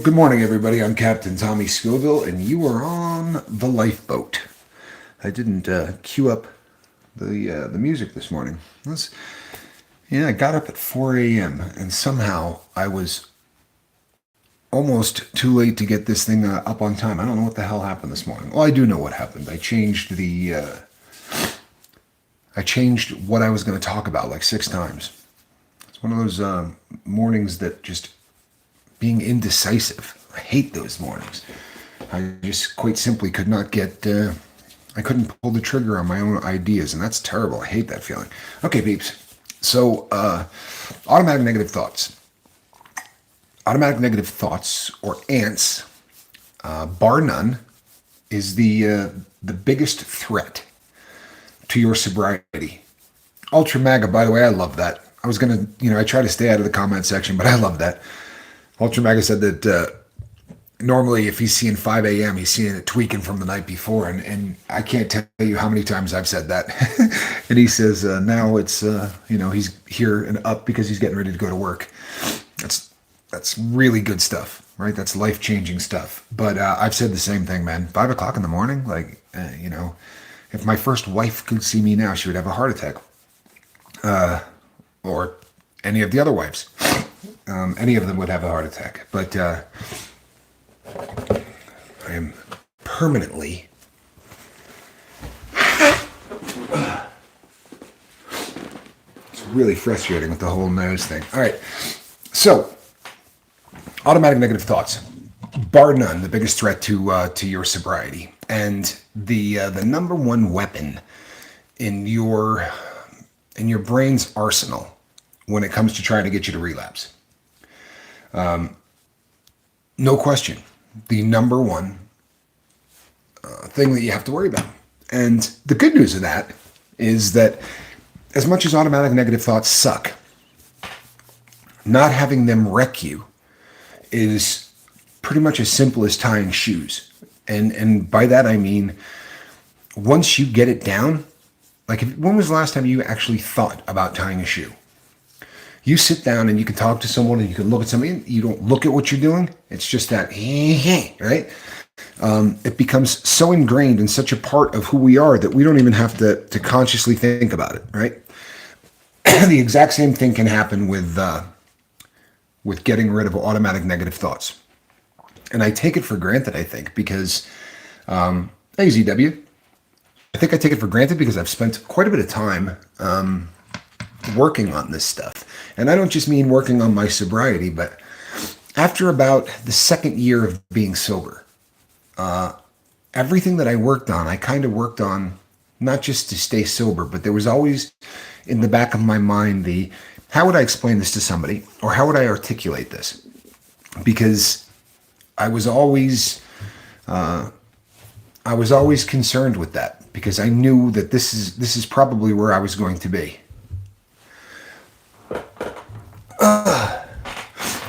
Good morning, everybody. I'm Captain Tommy Scoville, and you are on the lifeboat. I didn't cue up the music this morning. I got up at 4 a.m. and somehow I was almost too late to get this thing up on time. I don't know what the hell happened this morning. Well, I do know what happened. I changed what I was going to talk about like 6 times. It's one of those mornings that just being indecisive. I hate those mornings. I just quite simply could not get, I couldn't pull the trigger on my own ideas, and that's terrible. I hate that feeling. Okay, peeps. So, automatic negative thoughts. Automatic negative thoughts, or ants, bar none, is the biggest threat to your sobriety. Ultra MAGA, by the way, I love that. I was going to, I try to stay out of the comment section, but I love that. Ultra MAGA said that normally if he's seeing 5 a.m., he's seeing it tweaking from the night before. And I can't tell you how many times I've said that. And he says now it's, he's here and up because he's getting ready to go to work. That's really good stuff, right? That's life-changing stuff. But I've said the same thing, man. 5 o'clock in the morning, if my first wife could see me now, she would have a heart attack. Or any of the other wives. Any of them would have a heart attack. But I am permanently it's really frustrating with the whole nose thing. All right. So, automatic negative thoughts. Bar none, the biggest threat to your sobriety. And the number one weapon in your brain's arsenal when it comes to trying to get you to relapse. No question, the number one thing that you have to worry about. And the good news of that is that as much as automatic negative thoughts suck, not having them wreck you is pretty much as simple as tying shoes. And by that I mean, once you get it down, when was the last time you actually thought about tying a shoe? You sit down and you can talk to someone and you can look at somebody. You don't look at what you're doing. It's just that, right? It becomes so ingrained in such a part of who we are that we don't even have to consciously think about it, right? The exact same thing can happen with getting rid of automatic negative thoughts. And I take it for granted, I think, because, hey, ZW, I think I take it for granted because I've spent quite a bit of time working on this stuff. And I don't just mean working on my sobriety, but after about the second year of being sober, everything that I worked on, I kind of worked on not just to stay sober, but there was always in the back of my mind how would I explain this to somebody, or how would I articulate this? Because I was always concerned with that, because I knew that this is probably where I was going to be.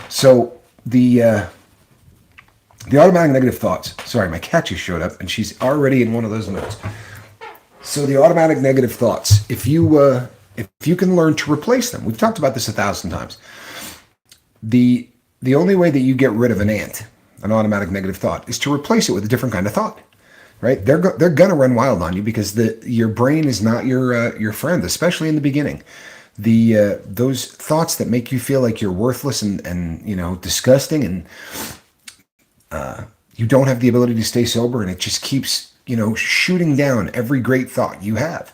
So the automatic negative thoughts. Sorry, my cat just showed up and she's already in one of those modes. So the automatic negative thoughts, if you can learn to replace them, we've talked about this 1,000 times. The only way that you get rid of an automatic negative thought, is to replace it with a different kind of thought. Right? They're gonna run wild on you because your brain is not your friend, especially in the beginning. Those thoughts that make you feel like you're worthless and disgusting, and you don't have the ability to stay sober, and it just keeps shooting down every great thought you have.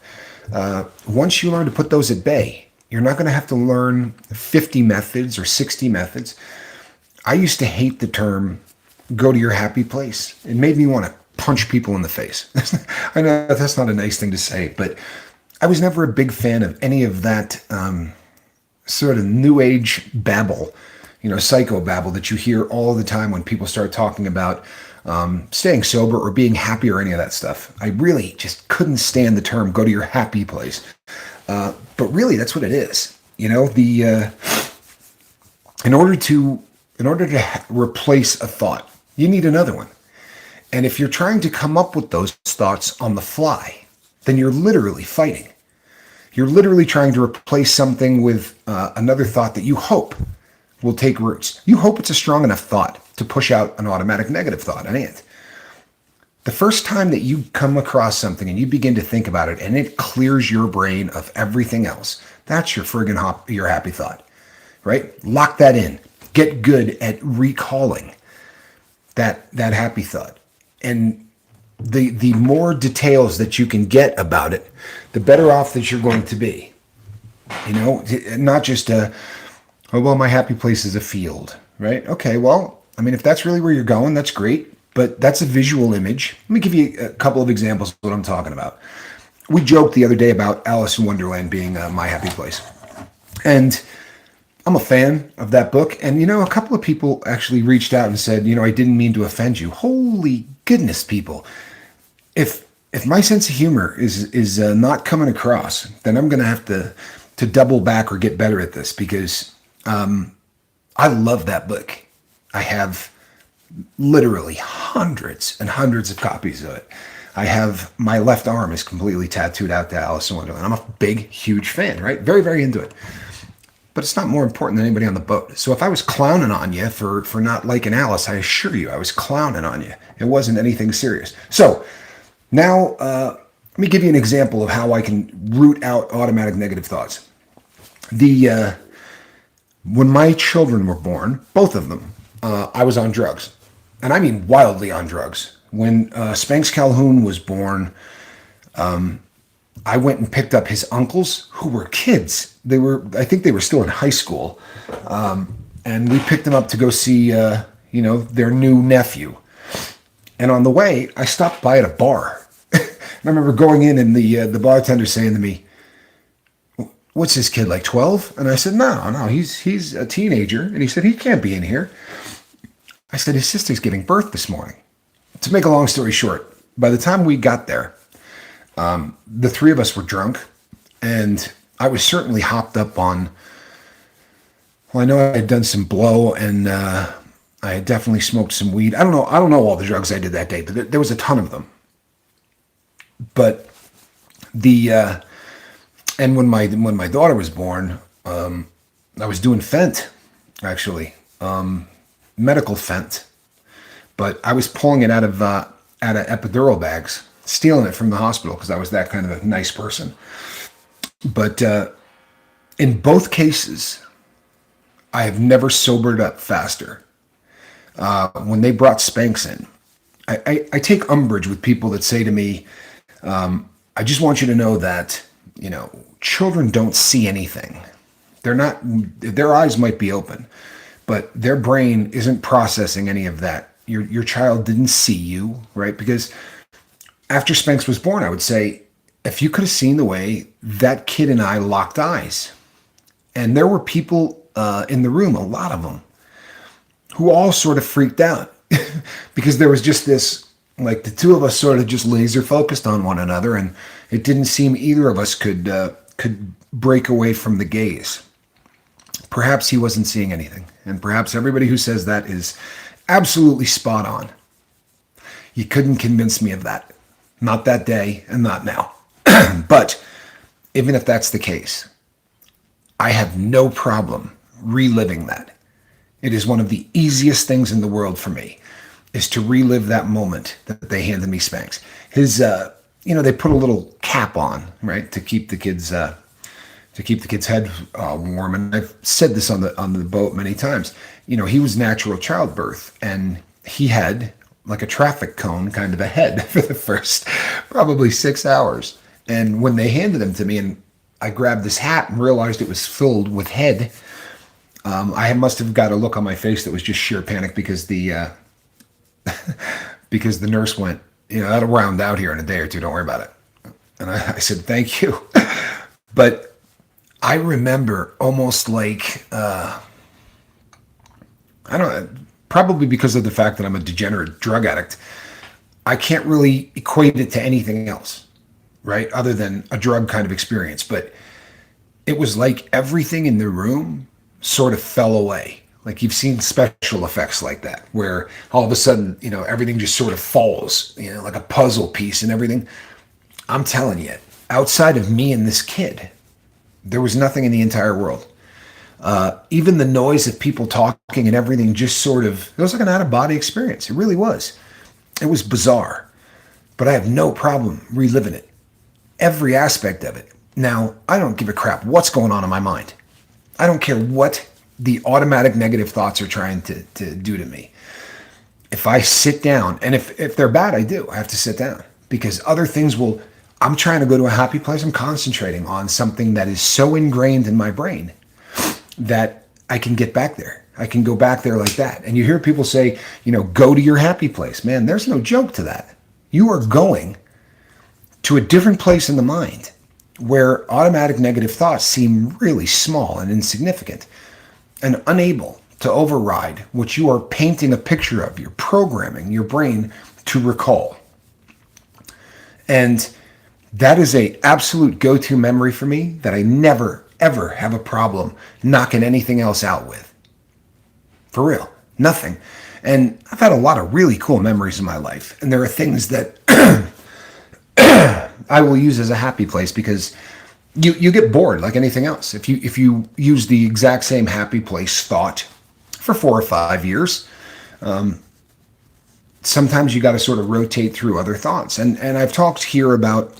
Once you learn to put those at bay, you're not going to have to learn 50 methods or 60 methods. I used to hate the term "go to your happy place." It made me want to punch people in the face. I know that's not a nice thing to say, but I was never a big fan of any of that sort of new age babble, psycho babble that you hear all the time when people start talking about staying sober or being happy or any of that stuff. I really just couldn't stand the term "go to your happy place." But really, that's what it is. In order to replace a thought, you need another one. And if you're trying to come up with those thoughts on the fly, then you're literally fighting. You're literally trying to replace something with another thought that you hope will take roots. You hope it's a strong enough thought to push out an automatic negative thought, an ant. The first time that you come across something and you begin to think about it and it clears your brain of everything else, that's your your happy thought, right? Lock that in. Get good at recalling that happy thought. And the more details that you can get about it, the better off that you're going to be. You know, not just oh, well, my happy place is a field, right? Okay, well, I mean, if that's really where you're going, that's great, but that's a visual image. Let me give you a couple of examples of what I'm talking about. We joked the other day about Alice in Wonderland being my happy place. And I'm a fan of that book. And, you know, a couple of people actually reached out and said, you know, I didn't mean to offend you. Holy goodness, people. If my sense of humor is not coming across, then I'm going to have to double back or get better at this, because I love that book. I have literally hundreds and hundreds of copies of it. I have, my left arm is completely tattooed out to Alice in Wonderland. I'm a big, huge fan, right? Very, very into it. But it's not more important than anybody on the boat. So if I was clowning on you for not liking Alice, I assure you I was clowning on you. It wasn't anything serious. So now let me give you an example of how I can root out automatic negative thoughts. When my children were born, both of them, I was on drugs. And I mean wildly on drugs. When Spanx Calhoun was born, I went and picked up his uncles who were kids. I think they were still in high school. And we picked them up to go see, their new nephew. And on the way, I stopped by at a bar. I remember going in and the bartender saying to me, "What's this kid, like 12?" And I said, no, he's a teenager. And he said, "He can't be in here." I said, "His sister's giving birth this morning." To make a long story short, by the time we got there, the three of us were drunk, and I was certainly hopped up on, well, I know I had done some blow, and I had definitely smoked some weed. I don't know all the drugs I did that day, but there was a ton of them. But and when my daughter was born, I was doing fent, actually, medical fent, but I was pulling it out of epidural bags, stealing it from the hospital because I was that kind of a nice person. But in both cases, I have never sobered up faster. When they brought Spanx in, I take umbrage with people that say to me, "I just want you to know that, children don't see anything. Their eyes might be open, but their brain isn't processing any of that. Your child didn't see you," right? Because after Spanx was born, I would say, if you could have seen the way that kid and I locked eyes, and there were people in the room, a lot of them, who all sort of freaked out because there was just this, like, the two of us sort of just laser focused on one another, and it didn't seem either of us could break away from the gaze. Perhaps he wasn't seeing anything, and perhaps everybody who says that is absolutely spot on. You couldn't convince me of that. Not that day, and not now. But even if that's the case, I have no problem reliving that. It is one of the easiest things in the world for me, is to relive that moment that they handed me Spanx. They put a little cap on, right, to keep the kid's head warm. And I've said this on the boat many times. He was natural childbirth, and he had like a traffic cone kind of a head for the first probably 6 hours. And when they handed him to me, and I grabbed this hat and realized it was filled with head, I must have got a look on my face that was just sheer panic, because the nurse went, "That'll round out here in a day or two. Don't worry about it." And I said, "Thank you." But I remember almost like, I don't know, probably because of the fact that I'm a degenerate drug addict, I can't really equate it to anything else, right? Other than a drug kind of experience. But it was like everything in the room sort of fell away. Like, you've seen special effects like that, where all of a sudden, everything just sort of falls, like a puzzle piece and everything. I'm telling you, outside of me and this kid, there was nothing in the entire world. Even the noise of people talking and everything just sort of, it was like an out of body experience. It really was. It was bizarre, but I have no problem reliving it, every aspect of it. Now, I don't give a crap what's going on in my mind. I don't care what the automatic negative thoughts are trying to do to me. If I sit down, and if they're bad, I do. I have to sit down because other things will, I'm trying to go to a happy place. I'm concentrating on something that is so ingrained in my brain that I can get back there. I can go back there like that. And you hear people say, go to your happy place. Man, there's no joke to that. You are going to a different place in the mind where automatic negative thoughts seem really small and insignificant and unable to override what you are painting a picture of. You're programming your brain to recall. And that is a absolute go-to memory for me that I never, ever have a problem knocking anything else out with. For real, nothing. And I've had a lot of really cool memories in my life. And there are things that I will use as a happy place because you get bored like anything else. If you use the exact same happy place thought for 4 or 5 years, sometimes you got to sort of rotate through other thoughts. And I've talked here about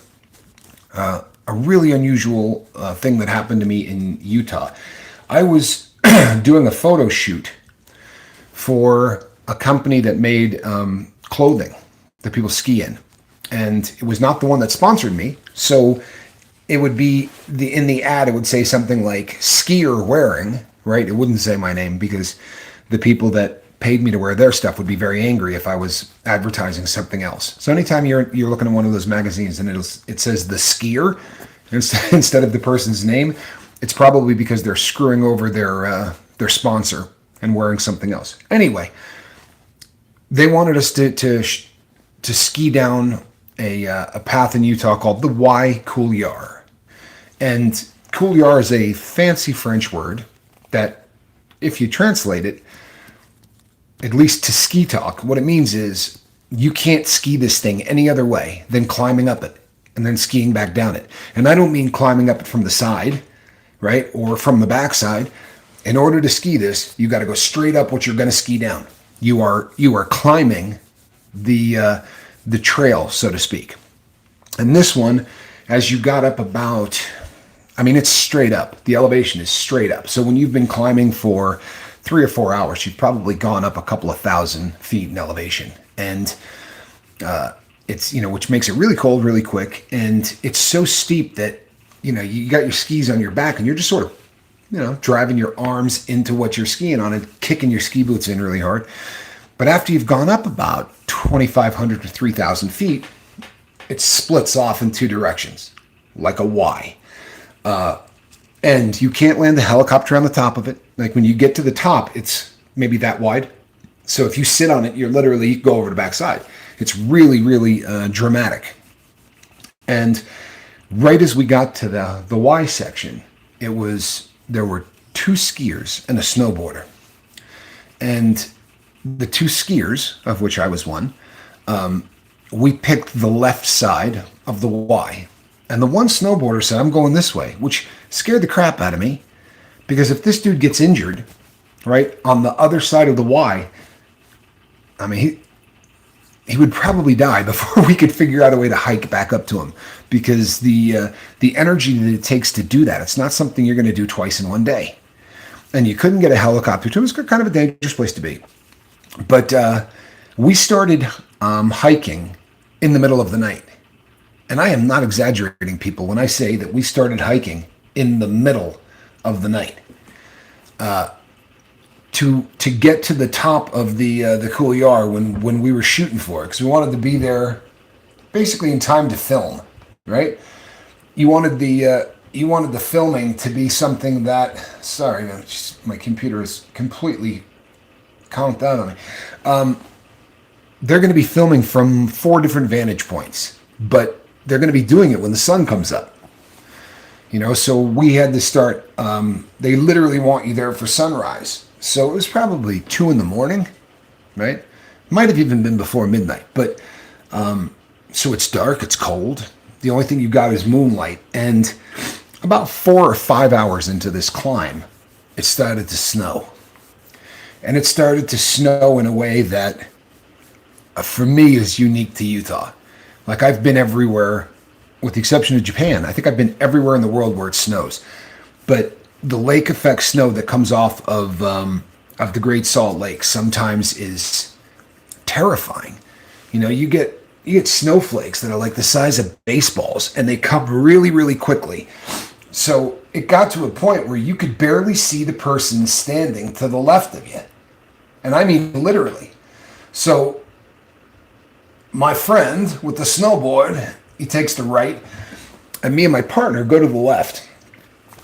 a really unusual thing that happened to me in Utah. I was doing a photo shoot for a company that made clothing that people ski in. And it was not the one that sponsored me. So it would be in the ad, it would say something like skier wearing, right? It wouldn't say my name because the people that paid me to wear their stuff would be very angry if I was advertising something else. So anytime you're looking at one of those magazines and it says the skier instead of the person's name, it's probably because they're screwing over their sponsor and wearing something else. Anyway, they wanted us to ski down a path in Utah called the Y Couloir. And couloir is a fancy French word that, if you translate it, at least to ski talk, what it means is you can't ski this thing any other way than climbing up it and then skiing back down it. And I don't mean climbing up it from the side, right, or from the backside. In order to ski this, you got to go straight up what you're going to ski down. You are climbing the trail, so to speak. And this one, as you got up about, it's straight up. The elevation is straight up. So when you've been climbing for 3 or 4 hours, you've probably gone up a couple of 1,000 feet in elevation. And it's, which makes it really cold really quick. And it's so steep that, you got your skis on your back and you're just sort of, driving your arms into what you're skiing on and kicking your ski boots in really hard. But after you've gone up about 2,500 to 3,000 feet, it splits off in 2 directions, like a Y. And you can't land a helicopter on the top of it. Like when you get to the top, it's maybe that wide. So if you sit on it, you go over the backside. It's really, really dramatic. And right as we got to the Y section, there were 2 skiers and a snowboarder. And the 2 skiers, of which I was one, we picked the left side of the Y. And the one snowboarder said, I'm going this way, which scared the crap out of me. Because if this dude gets injured, right, on the other side of the Y, he would probably die before we could figure out a way to hike back up to him. Because the energy that it takes to do that, it's not something you're going to do twice in one day. And you couldn't get a helicopter to him. It's kind of a dangerous place to be. But we started hiking in the middle of the night. And I am not exaggerating, people, when I say that we started hiking in the middle of the night to get to the top of the couloir when we were shooting for it, because we wanted to be there basically in time to film, right? You wanted the filming to be something that, sorry, my computer is completely conked out on me. They're going to be filming from 4 different vantage points, but they're going to be doing it when the sun comes up. So we had to start, they literally want you there for sunrise. So it was probably 2 a.m, right? Might have even been before midnight, but, so it's dark, it's cold. The only thing you got is moonlight. And about 4 or 5 hours into this climb, it started to snow. And it started to snow in a way that, for me, is unique to Utah. Like, I've been everywhere, with the exception of Japan. I think I've been everywhere in the world where it snows. But the lake effect snow that comes off of the Great Salt Lake sometimes is terrifying. You get snowflakes that are like the size of baseballs, and they come really, really quickly. So it got to a point where you could barely see the person standing to the left of you. And I mean literally. So my friend with the snowboard, he takes the right, and me and my partner go to the left.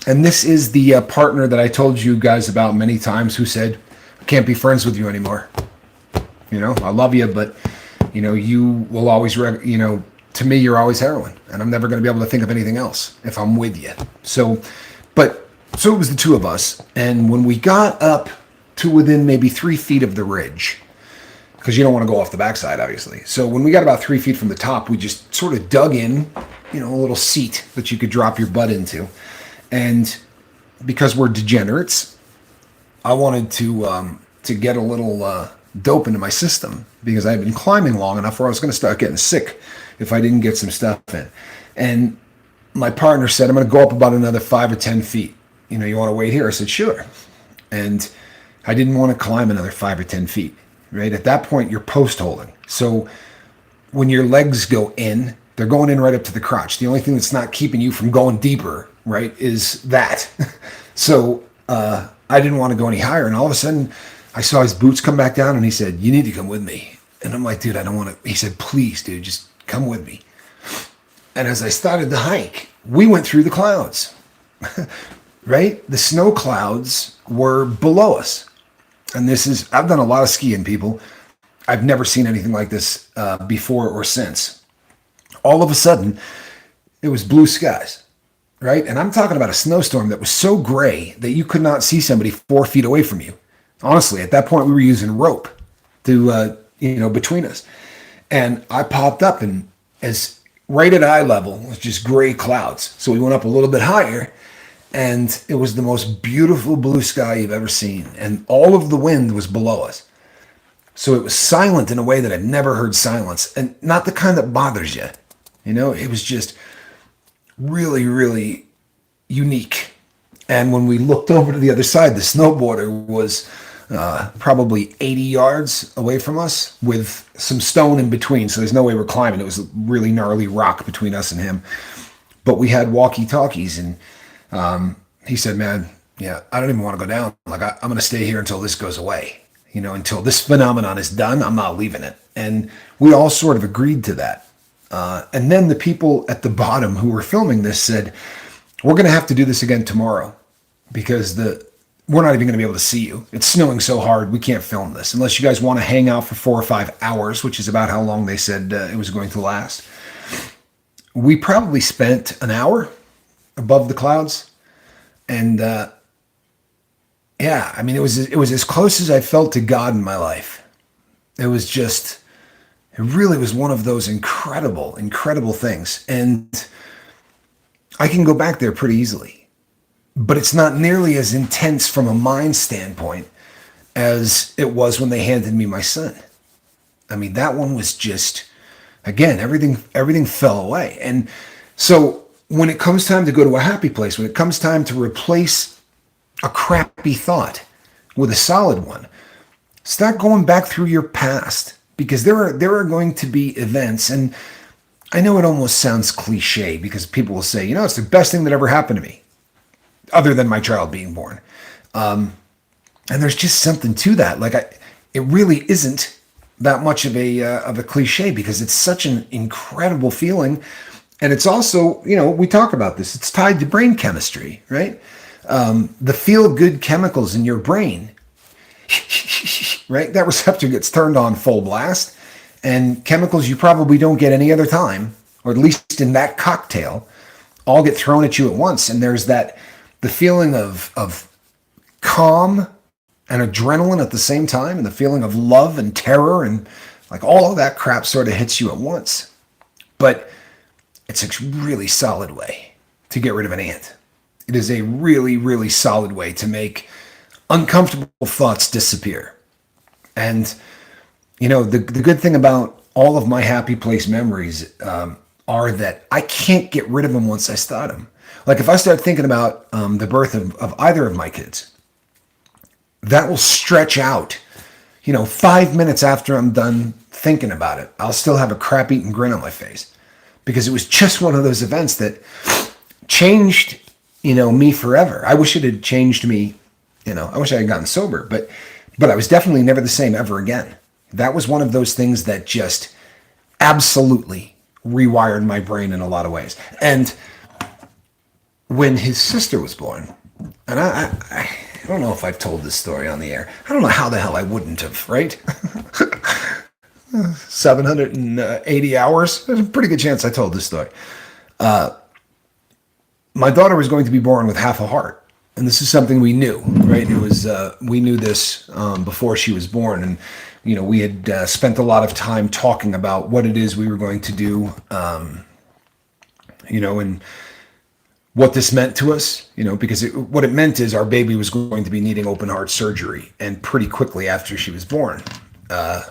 And this is the partner that I told you guys about many times, who said, I can't be friends with you anymore. I love you, but, you will always, to me, you're always heroin. And I'm never going to be able to think of anything else if I'm with you. So it was the two of us. And when we got up to within maybe 3 feet of the ridge, because you don't want to go off the backside, obviously. So when we got about 3 feet from the top, we just sort of dug in, a little seat that you could drop your butt into. And because we're degenerates, I wanted to get a little dope into my system, because I had been climbing long enough where I was going to start getting sick if I didn't get some stuff in. And my partner said, I'm going to go up about another 5 or 10 feet. You want to wait here? I said, sure. And I didn't want to climb another 5 or 10 feet, right? At that point, you're post holding. So when your legs go in, they're going in right up to the crotch. The only thing that's not keeping you from going deeper, right, is that. So I didn't want to go any higher. And all of a sudden, I saw his boots come back down, and he said, you need to come with me. And I'm like, dude, I don't want to. He said, please, dude, just come with me. And as I started the hike, we went through the clouds, right? The snow clouds were below us. And I've done a lot of skiing, people. I've never seen anything like this before or since. All of a sudden, it was blue skies, right? And I'm talking about a snowstorm that was so gray that you could not see somebody 4 feet away from you. Honestly, at that point, we were using rope to, between us. And I popped up, and as right at eye level was just gray clouds. So we went up a little bit higher, and it was the most beautiful blue sky you've ever seen. And all of the wind was below us. So it was silent in a way that I've never heard silence, and not the kind that bothers you. It was just really, really unique. And when we looked over to the other side, the snowboarder was probably 80 yards away from us with some stone in between. So there's no way we're climbing. It was a really gnarly rock between us and him. But we had walkie-talkies, and he said, man, yeah, I don't even want to go down. Like, I'm going to stay here until this goes away. Until this phenomenon is done, I'm not leaving it. And we all sort of agreed to that. And then the people at the bottom who were filming this said, we're going to have to do this again tomorrow, because we're not even going to be able to see you. It's snowing so hard, we can't film this unless you guys want to hang out for 4 or 5 hours, which is about how long they said it was going to last. We probably spent an hour above the clouds. And yeah, I mean, it was as close as I felt to God in my life. It really was one of those incredible, incredible things. And I can go back there pretty easily. But it's not nearly as intense from a mind standpoint as it was when they handed me my son. I mean, that one was just, again, everything fell away. And so when it comes time to go to a happy place, when it comes time to replace a crappy thought with a solid one, start going back through your past, because there are going to be events. And I know it almost sounds cliche, because people will say, it's the best thing that ever happened to me, other than my child being born. And there's just something to that. Like, it really isn't that much of a cliche, because it's such an incredible feeling. And it's also, we talk about this, it's tied to brain chemistry, right? The feel-good chemicals in your brain, right? That receptor gets turned on full blast, and chemicals you probably don't get any other time, or at least in that cocktail, all get thrown at you at once. And there's the feeling of calm and adrenaline at the same time, and the feeling of love and terror, and like all of that crap sort of hits you at once. But it's a really solid way to get rid of an ant. It is a really, really solid way to make uncomfortable thoughts disappear. And, the good thing about all of my happy place memories are that I can't get rid of them once I start them. Like if I start thinking about the birth of either of my kids, that will stretch out. 5 minutes after I'm done thinking about it, I'll still have a crap eating grin on my face because it was just one of those events that changed, me forever. I wish it had changed me. I wish I had gotten sober, but I was definitely never the same ever again. That was one of those things that just absolutely rewired my brain in a lot of ways. And when his sister was born, and I don't know if I've told this story on the air. I don't know how the hell I wouldn't have, right? 780 hours. There's a pretty good chance I told this story. My daughter was going to be born with half a heart. And this is something we knew, right? It was, we knew this before she was born. And, we had spent a lot of time talking about what it is we were going to do, and what this meant to us, because what it meant is our baby was going to be needing open heart surgery and pretty quickly after she was born,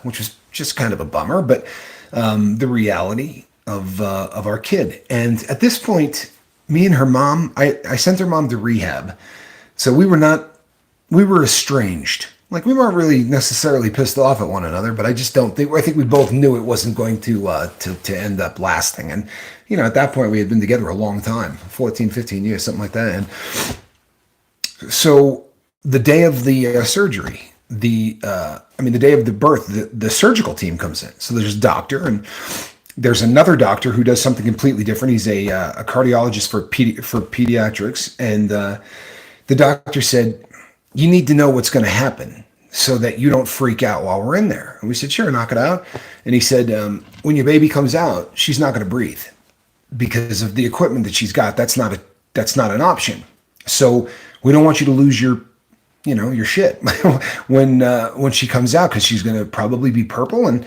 which was just kind of a bummer, but the reality of our kid. And at this point, me and her mom, I sent her mom to rehab. So we were estranged. Like we weren't really necessarily pissed off at one another, but I think we both knew it wasn't going to end up lasting. And, at that point we had been together a long time, 14, 15 years, something like that. And so the day of the surgery, the day of the birth, the surgical team comes in. So there's a doctor and there's another doctor who does something completely different. He's a cardiologist for pediatrics. And the doctor said, you need to know what's going to happen so that you don't freak out while we're in there. And we said, sure, knock it out. And he said, when your baby comes out, she's not going to breathe because of the equipment that she's got. That's not an option. So we don't want you to lose your shit when she comes out, because she's going to probably be purple. And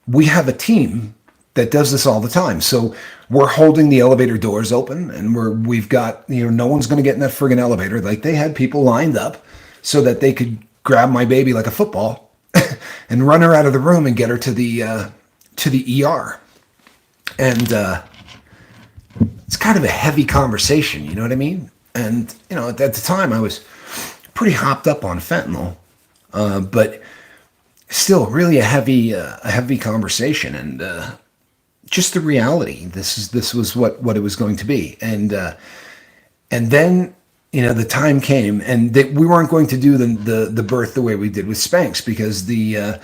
we have a team that does this all the time. So we're holding the elevator doors open, and we've got, no one's going to get in that friggin' elevator. Like they had people lined up so that they could grab my baby like a football and run her out of the room and get her to the ER. And it's kind of a heavy conversation, you know what I mean? And at the time I was pretty hopped up on fentanyl, but still really a heavy conversation. And just the reality. This was what it was going to be. And then the time came, and we weren't going to do the birth the way we did with Spanx, because if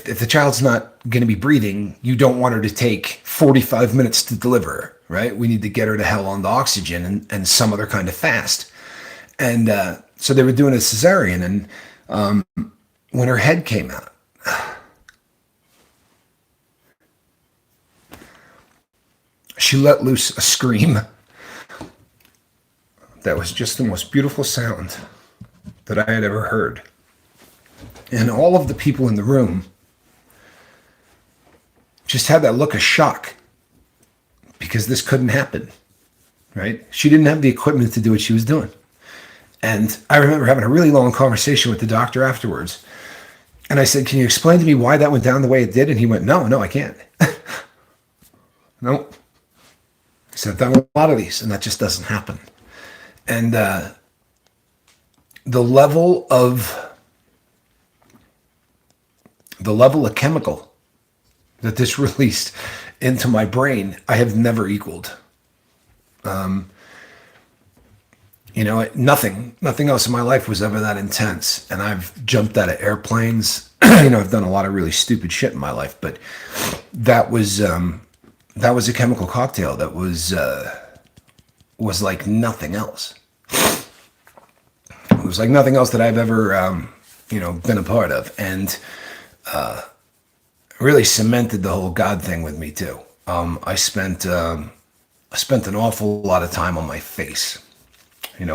the child's not going to be breathing, you don't want her to take 45 minutes to deliver, right? We need to get her to hell on the oxygen and some other kind of fast. And so they were doing a cesarean, and when her head came out, she let loose a scream that was just the most beautiful sound that I had ever heard. And all of the people in the room just had that look of shock, because this couldn't happen, right? She didn't have the equipment to do what she was doing. And I remember having a really long conversation with the doctor afterwards. And I said, can you explain to me why that went down the way it did? And he went, no, I can't. No. He said, I've done a lot of these, and that just doesn't happen. And the level of chemical that this released into my brain, I have never equaled. Nothing else in my life was ever that intense. And I've jumped out of airplanes. I've done a lot of really stupid shit in my life, but that was a chemical cocktail that was like nothing else. It was like nothing else that I've ever, been a part of, and really cemented the whole God thing with me too. I spent an awful lot of time on my face,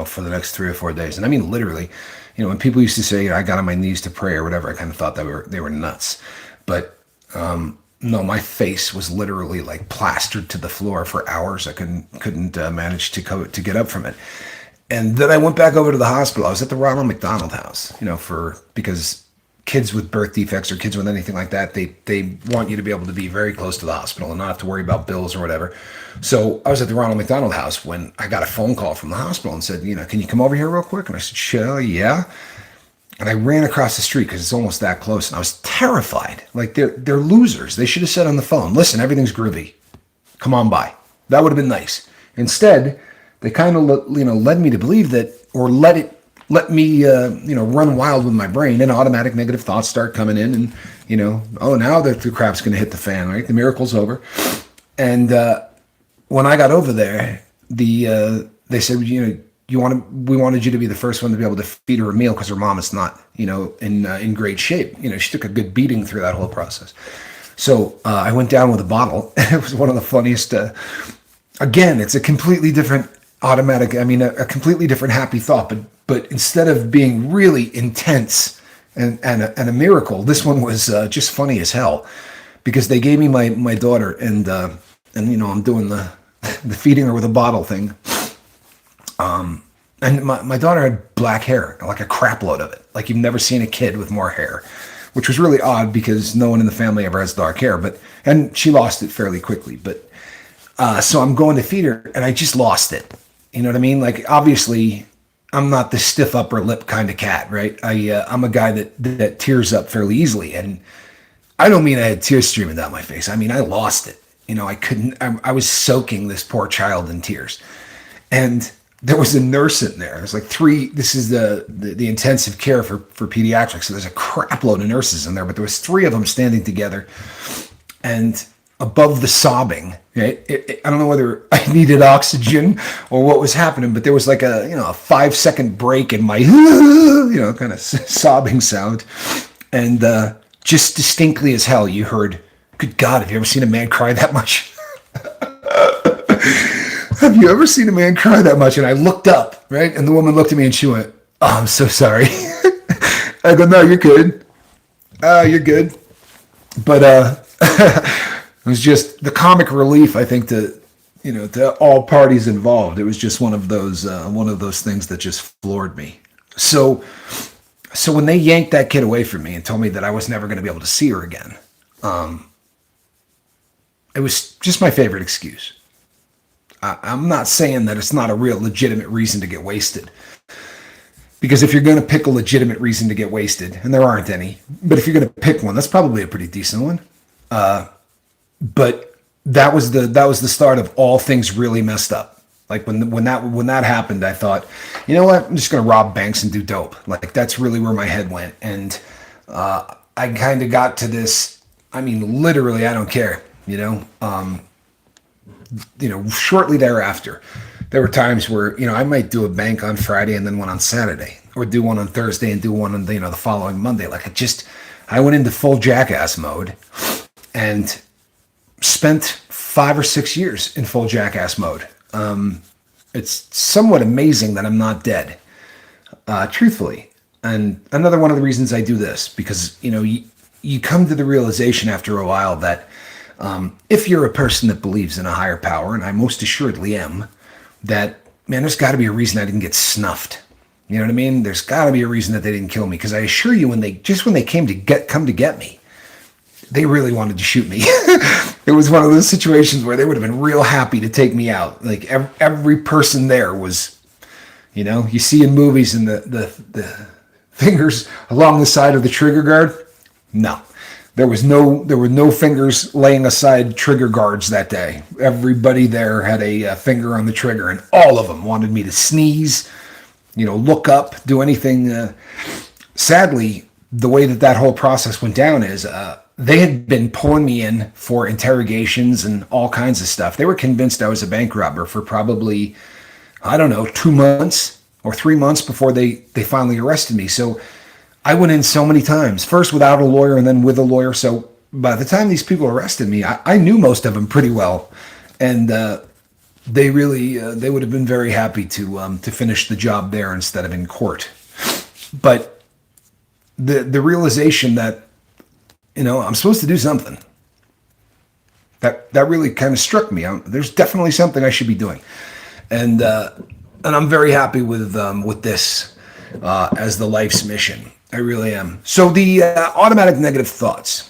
for the next 3 or 4 days. And I mean, literally, when people used to say, I got on my knees to pray or whatever, I kind of thought that they were nuts. But no, my face was literally like plastered to the floor for hours. I couldn't manage to get up from it. And then I went back over to the hospital. I was at the Ronald McDonald House, because kids with birth defects or kids with anything like that, they want you to be able to be very close to the hospital and not have to worry about bills or whatever. So I was at the Ronald McDonald House when I got a phone call from the hospital and said, can you come over here real quick? And I said, sure, yeah. And I ran across the street because it's almost that close, and I was terrified. Like they're losers. They should have said on the phone, "Listen, everything's groovy. Come on by." That would have been nice. Instead, they kind of led me to believe that, or let me run wild with my brain, and automatic negative thoughts start coming in, and oh, now the crap's going to hit the fan, right? The miracle's over. And when I got over there, they said, we wanted you to be the first one to be able to feed her a meal because her mom is not, in great shape. She took a good beating through that whole process. So I went down with a bottle. It was one of the funniest. Again, it's a completely different a completely different happy thought. But instead of being really intense and a miracle, this one was just funny as hell, because they gave me my daughter, and I'm doing the feeding her with a bottle thing. And my daughter had black hair, like a crap load of it. Like you've never seen a kid with more hair, which was really odd because no one in the family ever has dark hair, and she lost it fairly quickly. But, so I'm going to feed her and I just lost it. You know what I mean? Like, obviously I'm not the stiff upper lip kind of cat, right? I'm a guy that tears up fairly easily. And I don't mean I had tears streaming down my face. I mean, I lost it. I was soaking this poor child in tears. And there was a nurse in there. There's like three. This is the intensive care for pediatrics. So there's a crap load of nurses in there, but there was three of them standing together. And above the sobbing, right? I don't know whether I needed oxygen or what was happening, but there was like a 5-second break in my kind of sobbing sound, and just distinctly as hell, you heard, "Good God, have you ever seen a man cry that much?" Have you ever seen a man cry that much? And I looked up, right? And the woman looked at me and she went, "Oh, I'm so sorry." I go, "No, you're good. You're good." But it was just the comic relief, I think, to all parties involved. It was just one of those things that just floored me. So when they yanked that kid away from me and told me that I was never going to be able to see her again, it was just my favorite excuse. I'm not saying that it's not a real legitimate reason to get wasted. Because if you're going to pick a legitimate reason to get wasted, and there aren't any, but if you're going to pick one, that's probably a pretty decent one. But that was the start of all things really messed up. Like when that happened, I thought, you know what? I'm just going to rob banks and do dope. Like that's really where my head went. And I kind of got to this. I mean, literally, I don't care. Shortly thereafter, there were times where, I might do a bank on Friday and then one on Saturday, or do one on Thursday and do one on, the following Monday. Like I went into full jackass mode and spent 5 or 6 years in full jackass mode. It's somewhat amazing that I'm not dead, truthfully. And another one of the reasons I do this, because, you come to the realization after a while that, if you're a person that believes in a higher power, and I most assuredly am, that, man, there's got to be a reason I didn't get snuffed. You know what I mean? There's got to be a reason that they didn't kill me, because I assure you, when they come to get me, they really wanted to shoot me. It was one of those situations where they would have been real happy to take me out. Like every person there was, you see in movies, and the fingers along the side of the trigger guard. No. There were no fingers laying aside trigger guards that day. Everybody there had a finger on the trigger, and all of them wanted me to sneeze, look up, do anything. Sadly, the way that whole process went down is they had been pulling me in for interrogations and all kinds of stuff. They were convinced I was a bank robber for probably, 2 months or 3 months before they finally arrested me. So I went in so many times, first without a lawyer and then with a lawyer. So by the time these people arrested me, I knew most of them pretty well. And they would have been very happy to finish the job there instead of in court. But the realization that, I'm supposed to do something, that really kind of struck me. There's definitely something I should be doing. And And I'm very happy with this as the life's mission. I really am. So the automatic negative thoughts,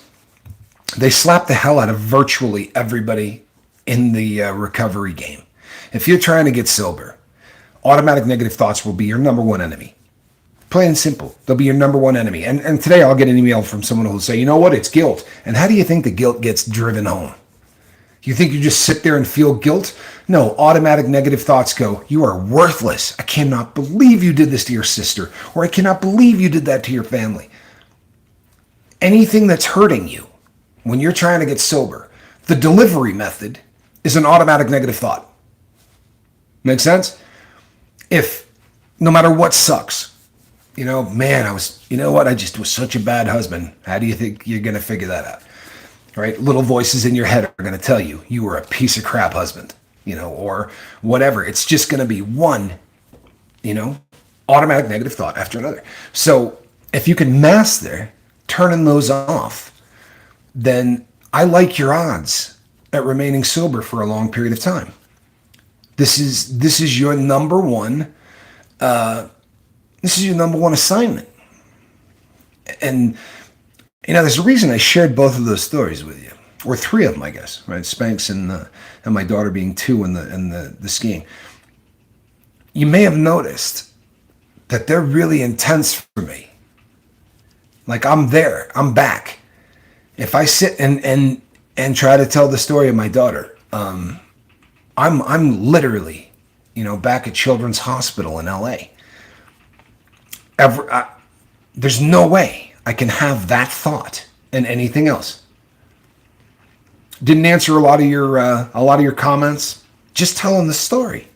they slap the hell out of virtually everybody in the recovery game. If you're trying to get sober, automatic negative thoughts will be your number one enemy. Plain and simple. They'll be your number one enemy. And today I'll get an email from someone who'll say, you know what, it's guilt. And how do you think the guilt gets driven home? You think you just sit there and feel guilt? No, automatic negative thoughts go, you are worthless. I cannot believe you did this to your sister. Or I cannot believe you did that to your family. Anything that's hurting you when you're trying to get sober, the delivery method is an automatic negative thought. Make sense? If no matter what sucks, man, I just was such a bad husband. How do you think you're going to figure that out? Right? Little voices in your head are going to tell you, you were a piece of crap husband, or whatever. It's just going to be one, automatic negative thought after another. So if you can master turning those off, then I like your odds at remaining sober for a long period of time. This is your number one. This is your number one assignment. And, there's a reason I shared both of those stories with you, or three of them, I guess, right? Spanx and my daughter being two and the skiing. You may have noticed that they're really intense for me. Like I'm there, I'm back. If I sit and try to tell the story of my daughter, I'm literally, back at Children's Hospital in L.A. There's no way I can have that thought and anything else. Didn't answer a lot of your comments. Just telling the story.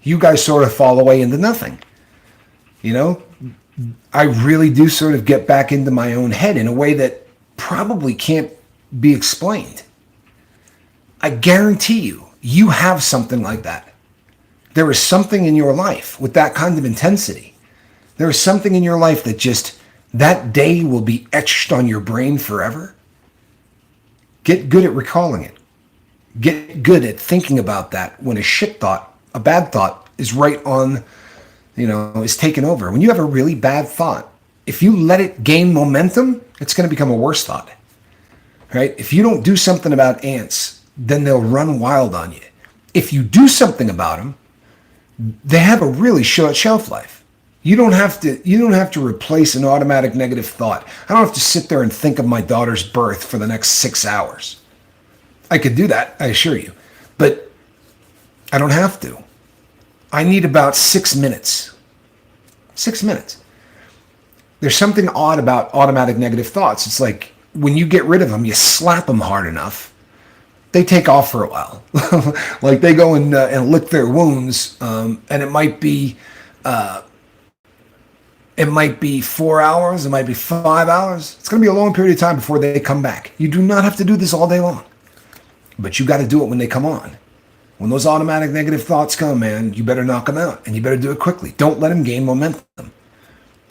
You guys sort of fall away into nothing. I really do sort of get back into my own head in a way that probably can't be explained. I guarantee you have something like that. There is something in your life with that kind of intensity. There is something in your life that just, that day will be etched on your brain forever. Get good at recalling it. Get good at thinking about that when a shit thought, a bad thought is right on, is taken over. When you have a really bad thought, if you let it gain momentum, it's going to become a worse thought. Right? If you don't do something about ants, then they'll run wild on you. If you do something about them, they have a really short shelf life. You don't have to replace an automatic negative thought. I don't have to sit there and think of my daughter's birth for the next 6 hours. I could do that, I assure you. But I don't have to. I need about 6 minutes. 6 minutes. There's something odd about automatic negative thoughts. It's like when you get rid of them, you slap them hard enough, they take off for a while. Like they go and lick their wounds, and it might be 4 hours, it might be 5 hours. It's going to be a long period of time before they come back. You do not have to do this all day long, but you got to do it when they come on. When those automatic negative thoughts come, man, you better knock them out, and you better do it quickly. Don't let them gain momentum.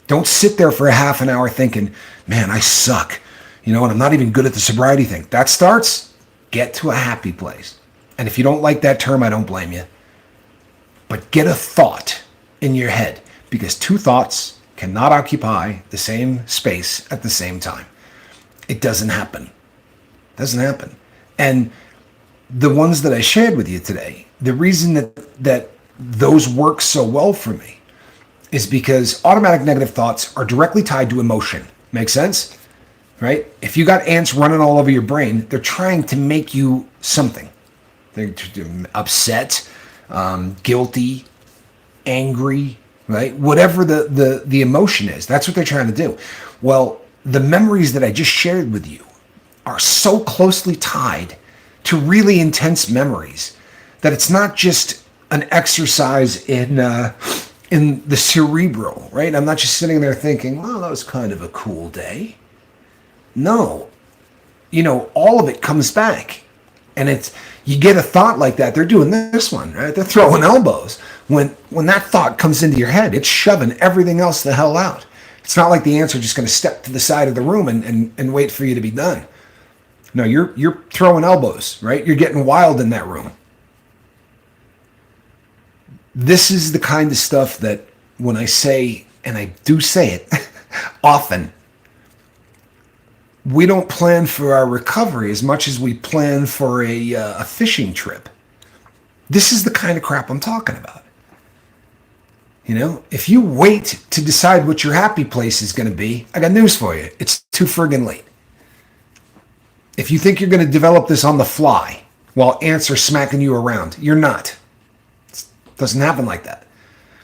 Don't sit there for a half an hour thinking, man, I suck. And I'm not even good at the sobriety thing. That starts, get to a happy place. And if you don't like that term, I don't blame you. But get a thought in your head, because two thoughts cannot occupy the same space at the same time. It doesn't happen. It doesn't happen. And the ones that I shared with you today, the reason that those work so well for me is because automatic negative thoughts are directly tied to emotion. Make sense? Right? If you got ants running all over your brain, they're trying to make you something. They're upset, guilty, angry, right? Whatever the emotion is, that's what they're trying to do. Well, the memories that I just shared with you are so closely tied to really intense memories that it's not just an exercise in the cerebral, right? I'm not just sitting there thinking, well, that was kind of a cool day. No, all of it comes back, and you get a thought like that. They're doing this one, right? They're throwing elbows. When that thought comes into your head, it's shoving everything else the hell out. It's not like the ants are just going to step to the side of the room and wait for you to be done. No, you're throwing elbows, right? You're getting wild in that room. This is the kind of stuff that when I say, and I do say it often, we don't plan for our recovery as much as we plan for a fishing trip. This is the kind of crap I'm talking about. If you wait to decide what your happy place is going to be, I got news for you. It's too friggin' late. If you think you're going to develop this on the fly while ants are smacking you around, you're not. It doesn't happen like that.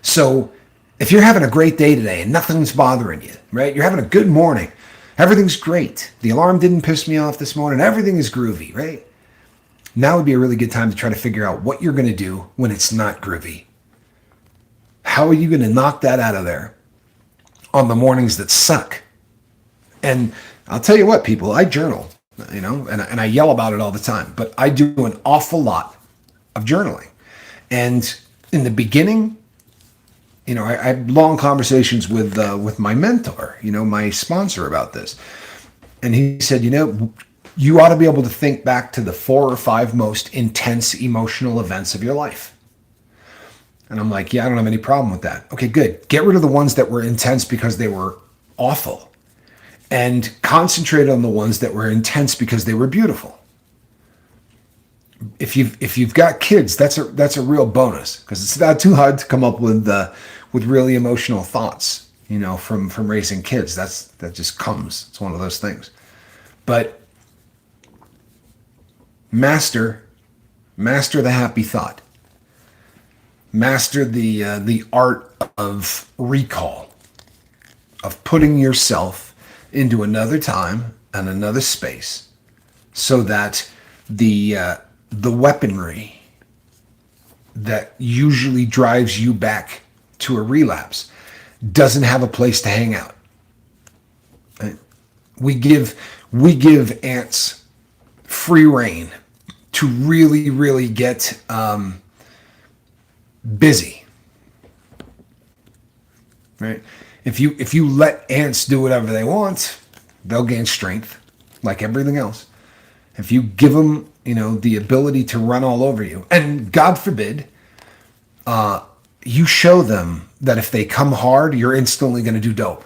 So if you're having a great day today and nothing's bothering you, right? You're having a good morning. Everything's great. The alarm didn't piss me off this morning. Everything is groovy, right? Now would be a really good time to try to figure out what you're going to do when it's not groovy. How are you going to knock that out of there on the mornings that suck? And I'll tell you what, people, I journal, and I yell about it all the time, but I do an awful lot of journaling. And in the beginning, I had long conversations with my mentor, my sponsor about this. And he said, you ought to be able to think back to the 4 or 5 most intense emotional events of your life. And I'm like, yeah, I don't have any problem with that. Okay, good. Get rid of the ones that were intense because they were awful and concentrate on the ones that were intense because they were beautiful. If you've got kids, that's a real bonus because it's not too hard to come up with really emotional thoughts, from raising kids. That just comes. It's one of those things. But master the happy thought. Master the art of recall, of putting yourself into another time and another space so that the weaponry that usually drives you back to a relapse doesn't have a place to hang out. Right? We give ants free rein to really, really get busy. Right? If you let ants do whatever they want, they'll gain strength like everything else. If you give them, the ability to run all over you, and God forbid, you show them that if they come hard, you're instantly going to do dope,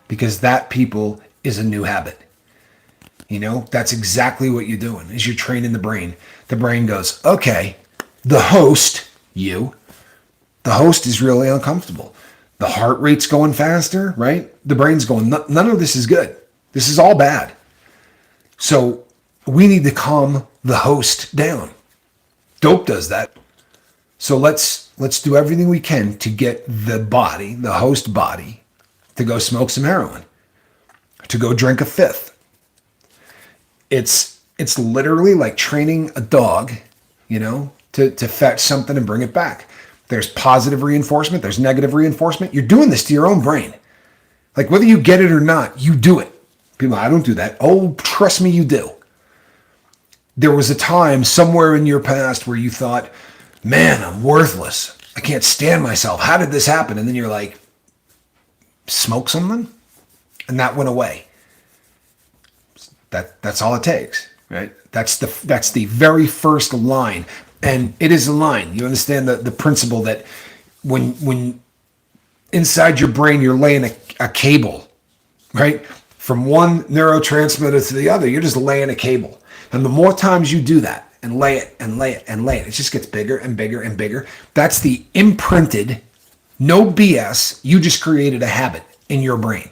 because that, people, is a new habit. That's exactly what you're doing, is you're training the brain. The brain goes, okay, the host is really uncomfortable. The heart rate's going faster, right? The brain's going, none of this is good. This is all bad. So we need to calm the host down. Dope does that. So let's do everything we can to get the host body, to go smoke some heroin, to go drink a fifth. It's literally like training a dog, to fetch something and bring it back. There's positive reinforcement. There's negative reinforcement. You're doing this to your own brain. Like, whether you get it or not, you do it. People, I don't do that. Oh, trust me, you do. There was a time somewhere in your past where you thought, man, I'm worthless. I can't stand myself. How did this happen? And then you're like, smoke something? And that went away. That's all it takes, right? That's the very first line. And it is a line. You understand the principle that when inside your brain you're laying a cable, right? From one neurotransmitter to the other, you're just laying a cable. And the more times you do that and lay it and lay it and lay it, it just gets bigger and bigger and bigger. That's the imprinted, no BS, you just created a habit in your brain.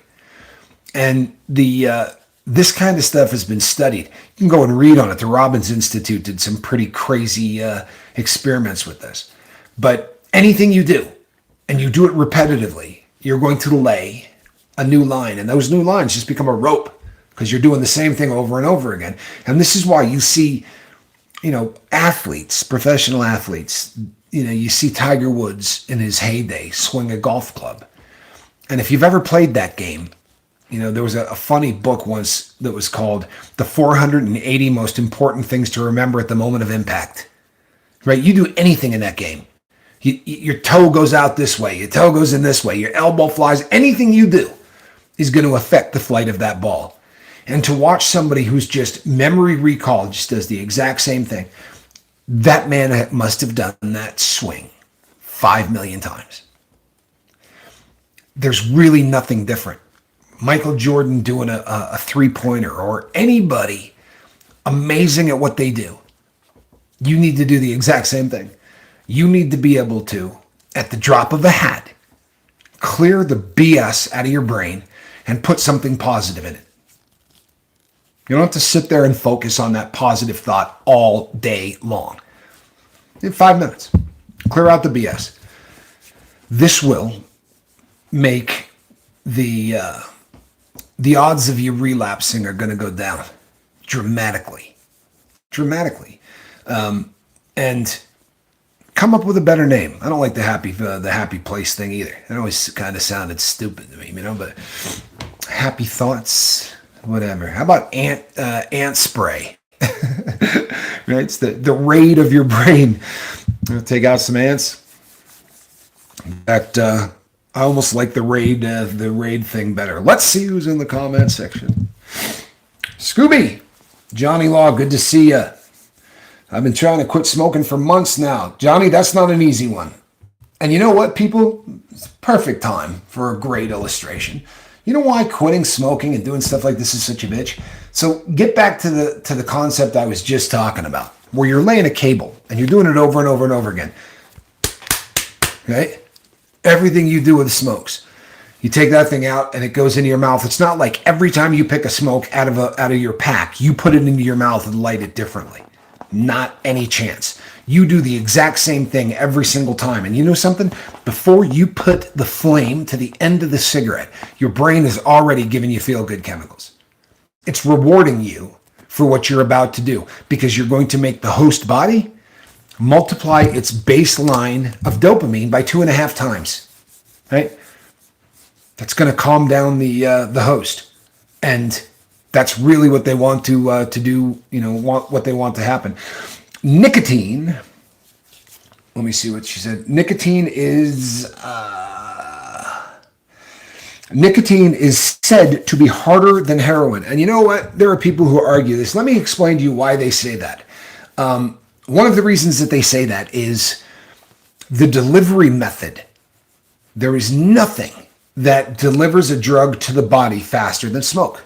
And this kind of stuff has been studied. You can go and read on it. The Robbins Institute did some pretty crazy experiments with this. But anything you do, and you do it repetitively, you're going to lay a new line. And those new lines just become a rope because you're doing the same thing over and over again. And this is why you see, athletes, professional athletes, you see Tiger Woods in his heyday swing a golf club. And if you've ever played that game, there was a funny book once that was called The 480 Most Important Things to Remember at the Moment of Impact. Right? You do anything in that game. Your toe goes out this way. Your toe goes in this way. Your elbow flies. Anything you do is going to affect the flight of that ball. And to watch somebody who's just memory recall, just does the exact same thing. That man must have done that swing 5 million times. There's really nothing different. Michael Jordan doing a three-pointer, or anybody amazing at what they do. You need to do the exact same thing. You need to be able to, at the drop of a hat, clear the BS out of your brain and put something positive in it. You don't have to sit there and focus on that positive thought all day long. In 5 minutes, clear out the BS. This will make the odds of you relapsing are going to go down dramatically. And come up with a better name. I don't like the happy place thing either. It always kind of sounded stupid to me, but happy thoughts, whatever. How about ant spray? Right? It's the raid of your brain. Take out some ants. That I almost like the raid thing better. Let's see who's in the comment section. Scooby, Johnny Law, good to see you. I've been trying to quit smoking for months now. Johnny, that's not an easy one. And you know what, people? It's perfect time for a great illustration. You know why quitting smoking and doing stuff like this is such a bitch? So get back to the concept I was just talking about, where you're laying a cable and you're doing it over and over and over again. Right? Everything you do with smokes, you take that thing out and it goes into your mouth. It's not like every time you pick a smoke out of your pack, you put it into your mouth and light it differently. Not any chance. You do the exact same thing every single time. And you know something? Before you put the flame to the end of the cigarette, your brain is already giving you feel-good chemicals. It's rewarding you for what you're about to do, because you're going to make the host body multiply its baseline of dopamine by 2.5 times. Right? That's going to calm down the host. And that's really what they want to do, what they want to happen. Nicotine, let me see what she said. Nicotine is said to be harder than heroin. And you know what? There are people who argue this. Let me explain to you why they say that. One of the reasons that they say that is the delivery method. There is nothing that delivers a drug to the body faster than smoke.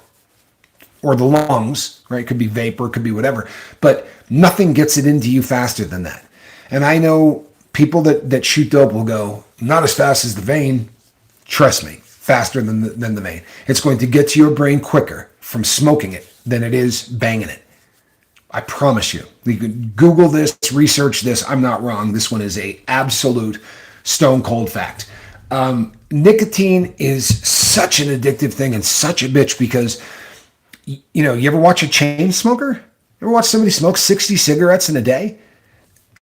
Or the lungs, right? It could be vapor, it could be whatever. But nothing gets it into you faster than that. And I know people that shoot dope will go, not as fast as the vein. Trust me, faster than the vein. It's going to get to your brain quicker from smoking it than it is banging it. I promise you. You could Google this, research this. I'm not wrong. This one is a absolute stone cold fact. Nicotine is such an addictive thing and such a bitch because, you ever watch a chain smoker? You ever watch somebody smoke 60 cigarettes in a day?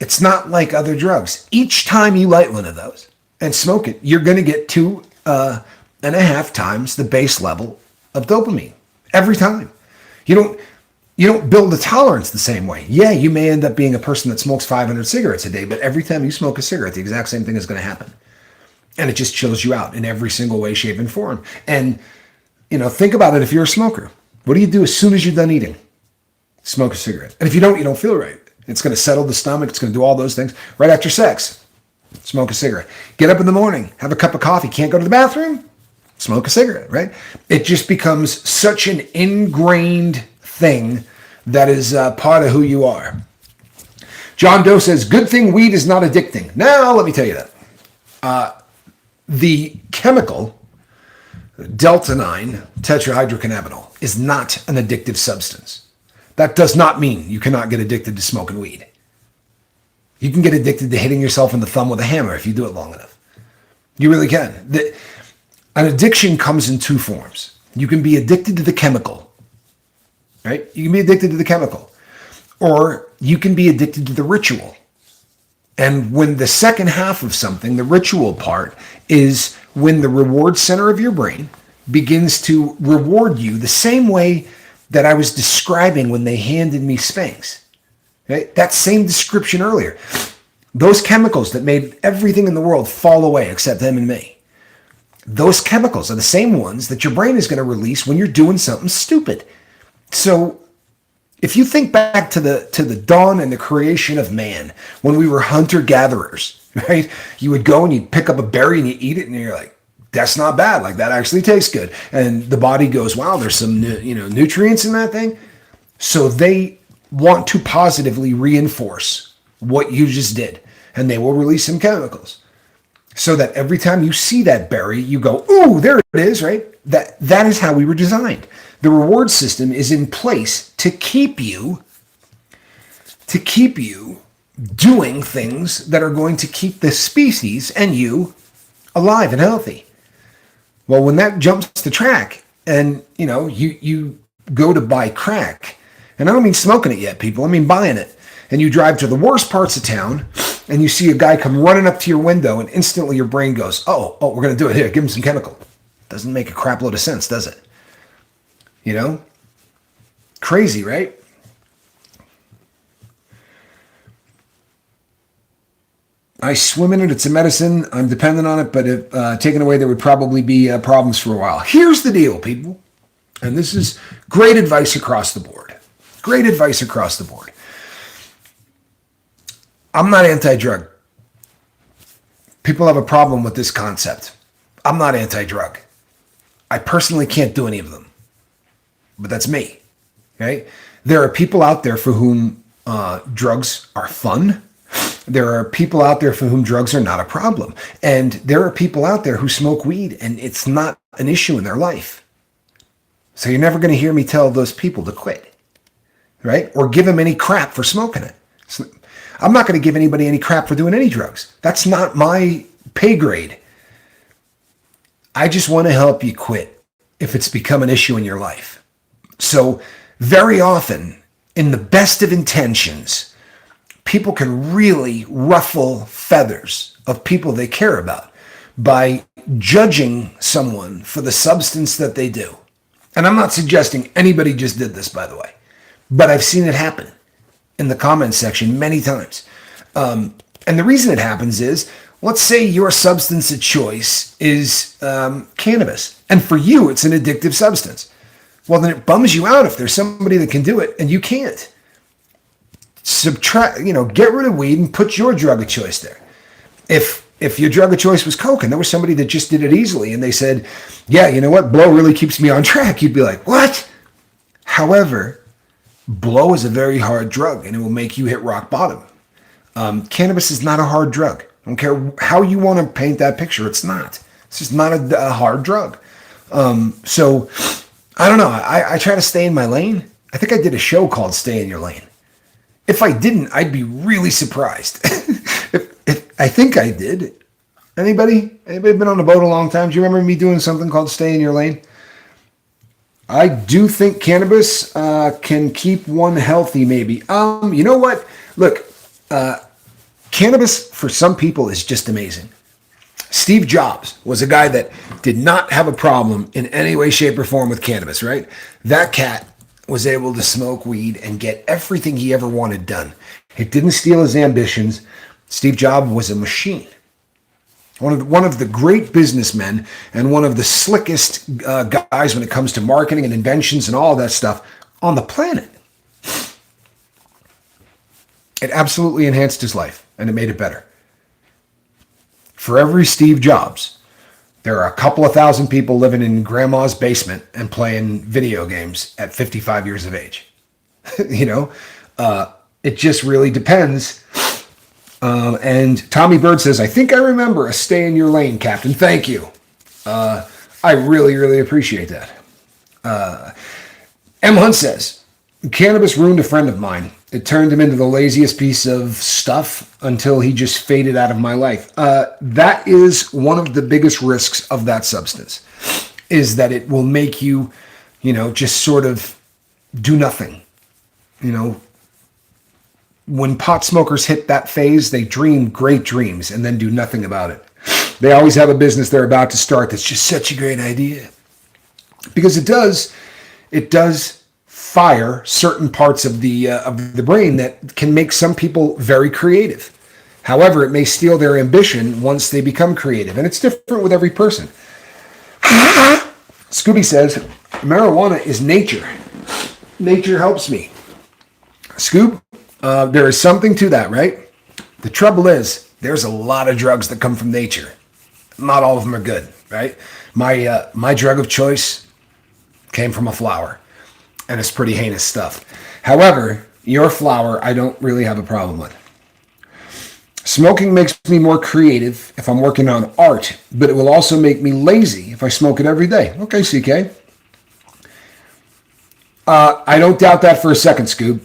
It's not like other drugs. Each time you light one of those and smoke it, you're going to get 2.5 times the base level of dopamine every time. You don't build a tolerance the same way. Yeah, you may end up being a person that smokes 500 cigarettes a day, but every time you smoke a cigarette, the exact same thing is going to happen. And it just chills you out in every single way, shape, and form. And, think about it if you're a smoker. What do you do as soon as you're done eating? Smoke a cigarette. And if you don't feel right. It's going to settle the stomach. It's going to do all those things. Right after sex, smoke a cigarette. Get up in the morning, have a cup of coffee. Can't go to the bathroom? Smoke a cigarette, right? It just becomes such an ingrained thing that is part of who you are. John Doe says, good thing weed is not addicting. Now, let me tell you that. The chemical Delta-9 tetrahydrocannabinol is not an addictive substance. That does not mean you cannot get addicted to smoking weed. You can get addicted to hitting yourself in the thumb with a hammer if you do it long enough. You really can. An addiction comes in two forms. You can be addicted to the chemical, right? You can be addicted to the chemical. Or you can be addicted to the ritual. And when the second half of something, the ritual part, is when the reward center of your brain begins to reward you the same way that I was describing when they handed me Spanx. Right? That same description earlier. Those chemicals that made everything in the world fall away except them and me. Those chemicals are the same ones that your brain is going to release when you're doing something stupid. So if you think back to the dawn and the creation of man, when we were hunter-gatherers, right? You would go and you'd pick up a berry and you eat it and you're like, that's not bad. Like that actually tastes good. And the body goes, wow, there's some, nutrients in that thing. So they want to positively reinforce what you just did. And they will release some chemicals so that every time you see that berry, you go, ooh, there it is, right? That is how we were designed. The reward system is in place to keep you doing things that are going to keep the species and you alive and healthy. Well, when that jumps the track and, you go to buy crack, and I don't mean smoking it yet, people, I mean buying it, and you drive to the worst parts of town and you see a guy come running up to your window and instantly your brain goes, oh, we're going to do it here. Give him some chemical. Doesn't make a crap load of sense, does it? Crazy, right? I swim in it. It's a medicine. I'm dependent on it, but if taken away, there would probably be problems for a while. Here's the deal, people. And this is great advice across the board. Great advice across the board. I'm not anti-drug. People have a problem with this concept. I'm not anti-drug. I personally can't do any of them. But that's me. Okay? There are people out there for whom drugs are fun. There are people out there for whom drugs are not a problem. And there are people out there who smoke weed and it's not an issue in their life. So you're never going to hear me tell those people to quit, right? Or give them any crap for smoking it. I'm not going to give anybody any crap for doing any drugs. That's not my pay grade. I just want to help you quit if it's become an issue in your life. So very often, in the best of intentions, people can really ruffle feathers of people they care about by judging someone for the substance that they do. And I'm not suggesting anybody just did this, by the way, but I've seen it happen in the comments section many times. And the reason it happens is, let's say your substance of choice is cannabis, and for you, it's an addictive substance. Well, then it bums you out if there's somebody that can do it and you can't. Subtract, get rid of weed and put your drug of choice there. If your drug of choice was coke and there was somebody that just did it easily and they said, yeah, you know what, blow really keeps me on track, you'd be like, what? However, blow is a very hard drug and it will make you hit rock bottom. Cannabis is not a hard drug. I don't care how you want to paint that picture. It's not. It's just not a hard drug. So I don't know. I try to stay in my lane. I think I did a show called Stay in Your Lane. If I didn't, I'd be really surprised. if I think I did. Anybody been on a boat a long time? Do you remember me doing something called Stay in Your Lane? I do think cannabis can keep one healthy, maybe. You know what? Look, cannabis for some people is just amazing. Steve Jobs was a guy that did not have a problem in any way, shape, or form with cannabis, right? That cat was able to smoke weed and get everything he ever wanted done. It didn't steal his ambitions. Steve Jobs was a machine. One of the great businessmen and one of the slickest guys when it comes to marketing and inventions and all that stuff on the planet. It absolutely enhanced his life and it made it better. For every Steve Jobs, there are a couple of thousand people living in grandma's basement and playing video games at 55 years of age. It just really depends. And Tommy Bird says, I think I remember a Stay in Your Lane, Captain. Thank you. I really, really appreciate that. M. Hunt says, cannabis ruined a friend of mine. It turned him into the laziest piece of stuff until he just faded out of my life. That is one of the biggest risks of that substance, is that it will make you, just sort of do nothing. When pot smokers hit that phase, they dream great dreams and then do nothing about it. They always have a business they're about to start that's just such a great idea. Because it does fire certain parts of the brain that can make some people very creative. However, it may steal their ambition once they become creative, and it's different with every person. Scooby says, marijuana is nature. Nature helps me. Scoob, there is something to that, right? The trouble is, There's a lot of drugs that come from nature. Not all of them are good, right? My drug of choice came from a flower, and it's pretty heinous stuff. However, your flower, I don't really have a problem with. Smoking makes me more creative if I'm working on art, but it will also make me lazy if I smoke it every day. Okay, CK. I don't doubt that for a second, Scoob.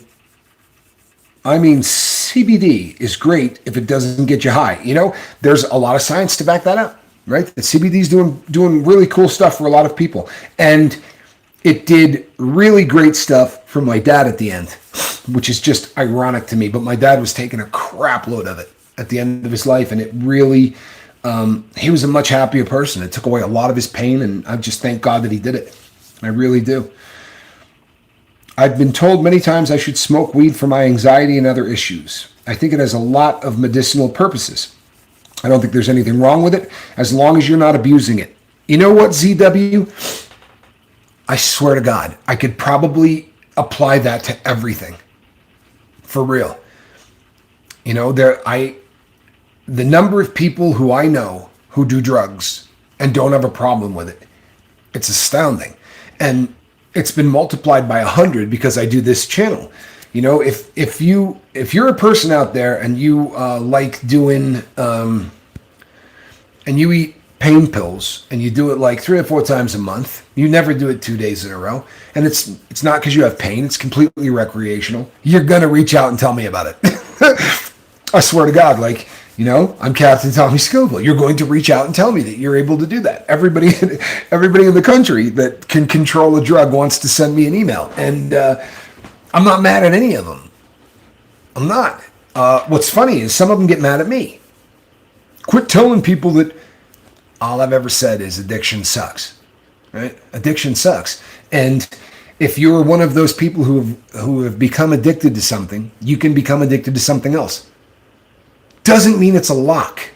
I mean, CBD is great if it doesn't get you high. You know, there's a lot of science to back that up, right? The CBD is doing really cool stuff for a lot of people. And it did really great stuff for my dad at the end, which is just ironic to me. But my dad was taking a crap load of it at the end of his life. And it really, he was a much happier person. It took away a lot of his pain. And I just thank God that he did it. I really do. I've been told many times I should smoke weed for my anxiety and other issues. I think it has a lot of medicinal purposes. I don't think there's anything wrong with it as long as you're not abusing it. You know what, ZW? I swear to God, I could probably apply that to everything. For real. You know, the number of people who I know who do drugs and don't have a problem with it, it's astounding. And it's been multiplied by 100 because I do this channel. You know, if you're a person out there and you like doing and you eat pain pills and you do it like 3 or 4 times a month, you never do it 2 days in a row, and it's not because you have pain, it's completely recreational, you're gonna reach out and tell me about it. I swear to God, like, you know, I'm Captain Tommy Scoville. You're going to reach out and tell me that you're able to do that. Everybody in the country that can control a drug wants to send me an email. And I'm not mad at any of them. I'm not. What's funny is some of them get mad at me. Quit telling people that all I've ever said is addiction sucks. Right? Addiction sucks. And if you're one of those people who have become addicted to something, you can become addicted to something else. Doesn't mean it's a lock.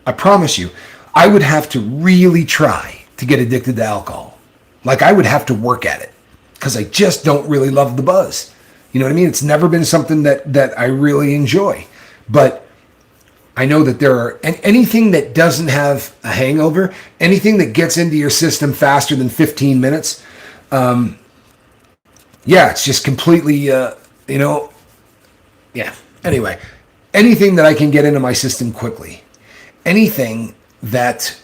I promise you, I would have to really try to get addicted to alcohol. Like, I would have to work at it because I just don't really love the buzz. You know what I mean? It's never been something that I really enjoy. But I know that there are anything that doesn't have a hangover, anything that gets into your system faster than 15 minutes. It's just completely, Anyway, anything that I can get into my system quickly, anything that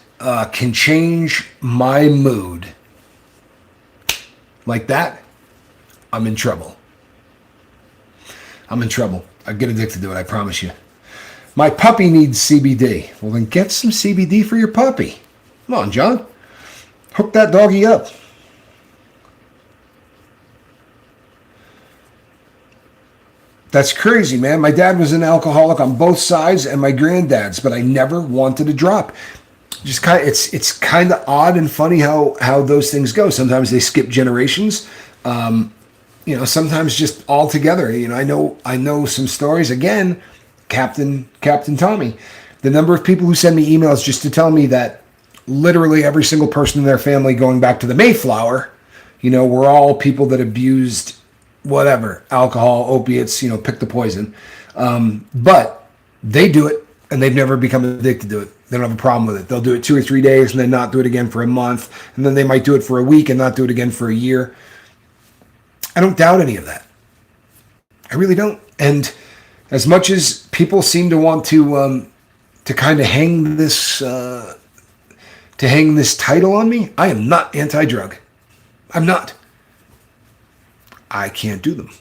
can change my mood like that, I'm in trouble. I get addicted to it, I promise you. My puppy needs CBD. Well, then get some CBD for your puppy. Come on, John. Hook that doggy up. That's crazy, man. My dad was an alcoholic on both sides and my granddad's, but I never wanted to drop. Just kind of, it's kind of odd and funny how those things go. Sometimes they skip generations. Sometimes just all together. You know, I know some stories. Again, Captain Tommy. The number of people who send me emails just to tell me that literally every single person in their family, going back to the Mayflower, were all people that abused whatever, alcohol, opiates, pick the poison. But they do it and they've never become addicted to it. They don't have a problem with it. They'll do it 2 or 3 days and then not do it again for a month. And then they might do it for a week and not do it again for a year. I don't doubt any of that. I really don't. And as much as people seem to want to kind of hang this title on me, I am not anti-drug. I'm not. I can't do them.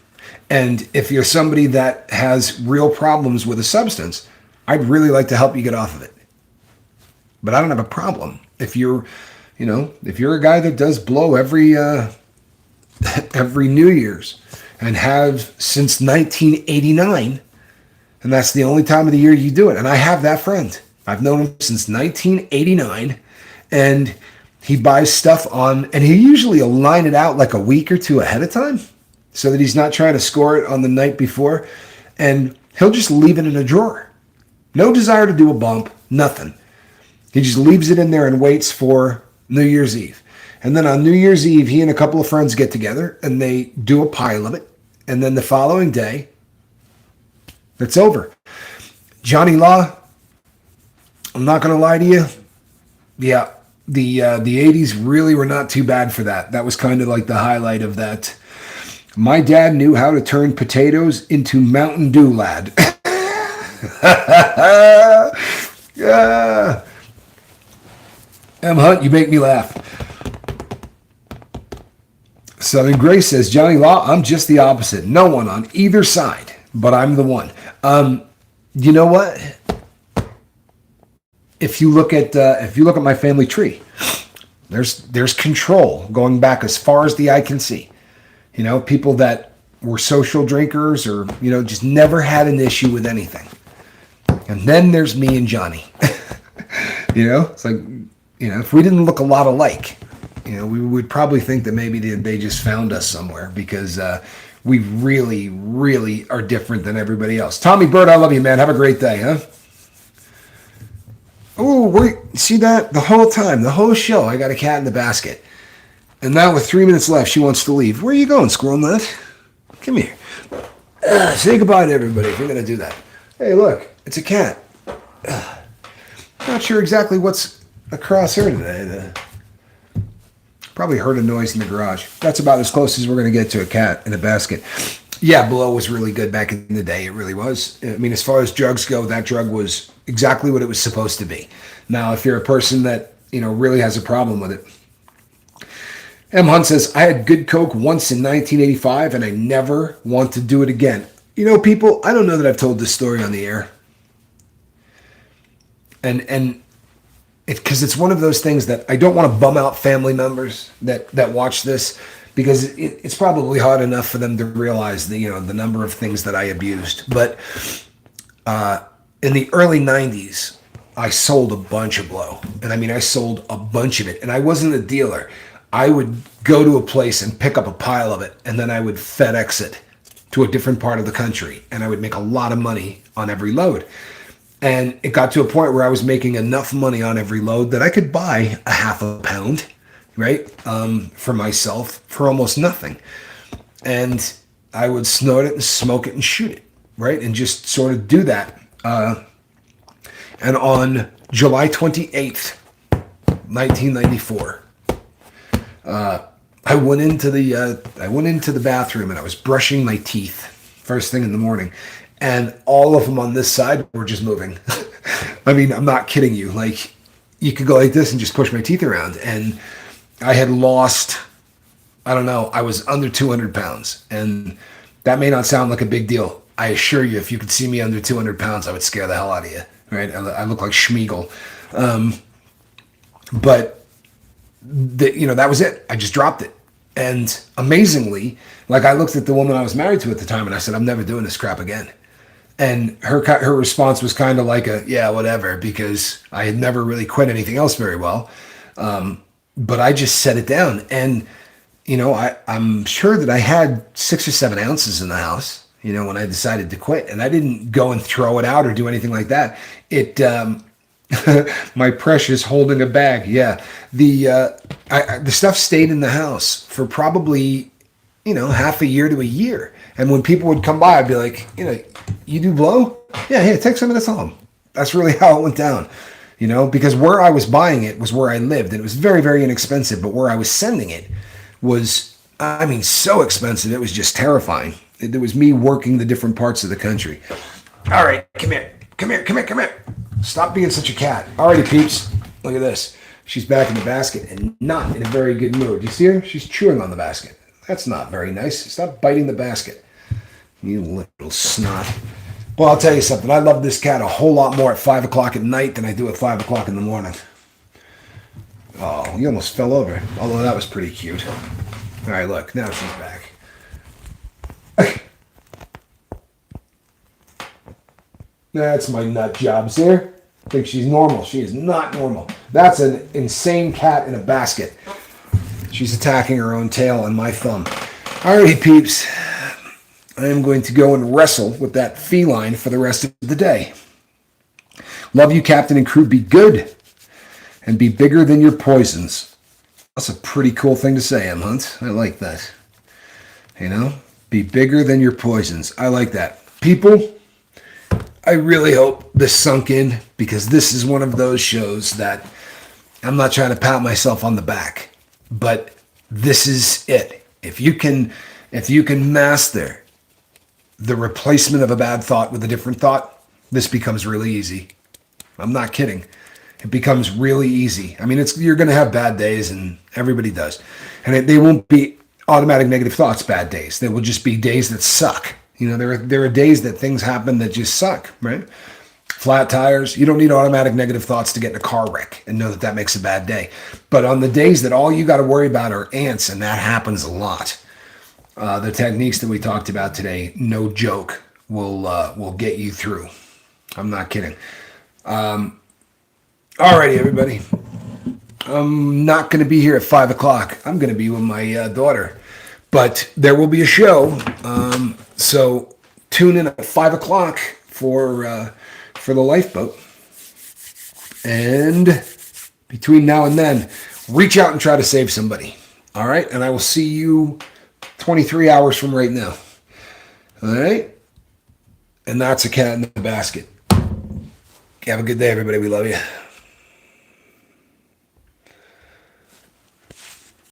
And if you're somebody that has real problems with a substance, I'd really like to help you get off of it. But I don't have a problem. If you're a guy that does blow every New Year's and have since 1989, and that's the only time of the year you do it. And I have that friend. I've known him since 1989, and he buys stuff on, and he usually will line it out like a week or two ahead of time so that he's not trying to score it on the night before, and he'll just leave it in a drawer. No desire to do a bump, nothing. He just leaves it in there and waits for New Year's Eve. And then on New Year's Eve, he and a couple of friends get together and they do a pile of it. And then the following day, it's over. Johnny Law, I'm not going to lie to you. Yeah, the 80s really were not too bad for that. That was kind of like the highlight of that. My dad knew how to turn potatoes into Mountain Dew, lad. Yeah. M. Hunt, you make me laugh. Southern Grace says, Johnny Law, I'm just the opposite. No one on either side, but I'm the one. You know what? If you look at my family tree, there's control going back as far as the eye can see. You know, people that were social drinkers or, you know, just never had an issue with anything. And then there's me and Johnny. You know, it's like, you know, if we didn't look a lot alike, you know, we would probably think that maybe they just found us somewhere because we really, really are different than everybody else. Tommy Bird, I love you, man. Have a great day, huh? Oh, wait, see that? The whole time, the whole show, I got a cat in the basket. And now with 3 minutes left, she wants to leave. Where are you going, squirrel nut? Come here. Say goodbye to everybody if you're going to do that. Hey, look, it's a cat. Not sure exactly what's across her today. Probably heard a noise in the garage. That's about as close as we're going to get to a cat in a basket. Yeah, blow was really good back in the day. It really was. I mean, as far as drugs go, that drug was exactly what it was supposed to be. Now, if you're a person that, you know, really has a problem with it. M. Hunt says, I had good coke once in 1985 and I never want to do it again. You know, people, I don't know that I've told this story on the air. And because it's one of those things that I don't want to bum out family members that watch this, because it's probably hard enough for them to realize the number of things that I abused. But in the early 90s, I sold a bunch of blow. And I mean, I sold a bunch of it. And I wasn't a dealer. I would go to a place and pick up a pile of it, and then I would FedEx it to a different part of the country. And I would make a lot of money on every load. And it got to a point where I was making enough money on every load that I could buy a half a pound, right, for myself for almost nothing. And I would snort it and smoke it and shoot it, right, and just sort of do that. And on July 28th, 1994, I went into the bathroom and I was brushing my teeth first thing in the morning. And all of them on this side were just moving. I mean, I'm not kidding you. Like, you could go like this and just push my teeth around. And I had lost, I don't know, I was under 200 pounds. And that may not sound like a big deal. I assure you, if you could see me under 200 pounds, I would scare the hell out of you. Right? I look like Schmeagol. But, that was it. I just dropped it. And amazingly, like, I looked at the woman I was married to at the time and I said, I'm never doing this crap again. And her response was kind of like yeah, whatever, because I had never really quit anything else very well. But I just set it down. And, I'm sure that I had 6 or 7 ounces in the house, when I decided to quit. And I didn't go and throw it out or do anything like that. My precious holding a bag. Yeah. The stuff stayed in the house for probably, half a year to a year. And when people would come by, I'd be like, you do blow? Yeah, here, take some of this home. That's really how it went down, because where I was buying it was where I lived. And it was very, very inexpensive. But where I was sending it was, so expensive. It was just terrifying. It was me working the different parts of the country. All right, come here. Come here. Stop being such a cat. Alrighty, peeps. Look at this. She's back in the basket and not in a very good mood. You see her? She's chewing on the basket. That's not very nice. Stop biting the basket. You little snot. Well, I'll tell you something. I love this cat a whole lot more at 5 o'clock at night than I do at 5 't in the morning. Oh, you almost fell over. Although that was pretty cute. All right, look. Now she's back. That's my nut job, see her? Think she's normal. She is not normal. That's an insane cat in a basket. She's attacking her own tail and my thumb. Alrighty, peeps. I am going to go and wrestle with that feline for the rest of the day. Love you, Captain and crew. Be good and be bigger than your poisons. That's a pretty cool thing to say, M. Hunt. I like that. Be bigger than your poisons. I like that. People, I really hope this sunk in, because this is one of those shows that I'm not trying to pat myself on the back, but this is it. If you can master the replacement of a bad thought with a different thought, this becomes really easy. I'm not kidding. It becomes really easy. I mean, you're going to have bad days, and everybody does. And they won't be automatic negative thoughts bad days. They will just be days that suck. There are days that things happen that just suck, right? Flat tires. You don't need automatic negative thoughts to get in a car wreck and know that that makes a bad day. But on the days that all you got to worry about are ants, and that happens a lot, the techniques that we talked about today, no joke, will get you through. I'm not kidding. Alrighty, everybody. I'm not going to be here at 5 o'clock. I'm going to be with my daughter. But there will be a show. So tune in at 5 o'clock for the lifeboat. And between now and then, reach out and try to save somebody. All right? And I will see you 23 hours from right now. All right? And that's a cat in the basket. Have a good day, everybody. We love you.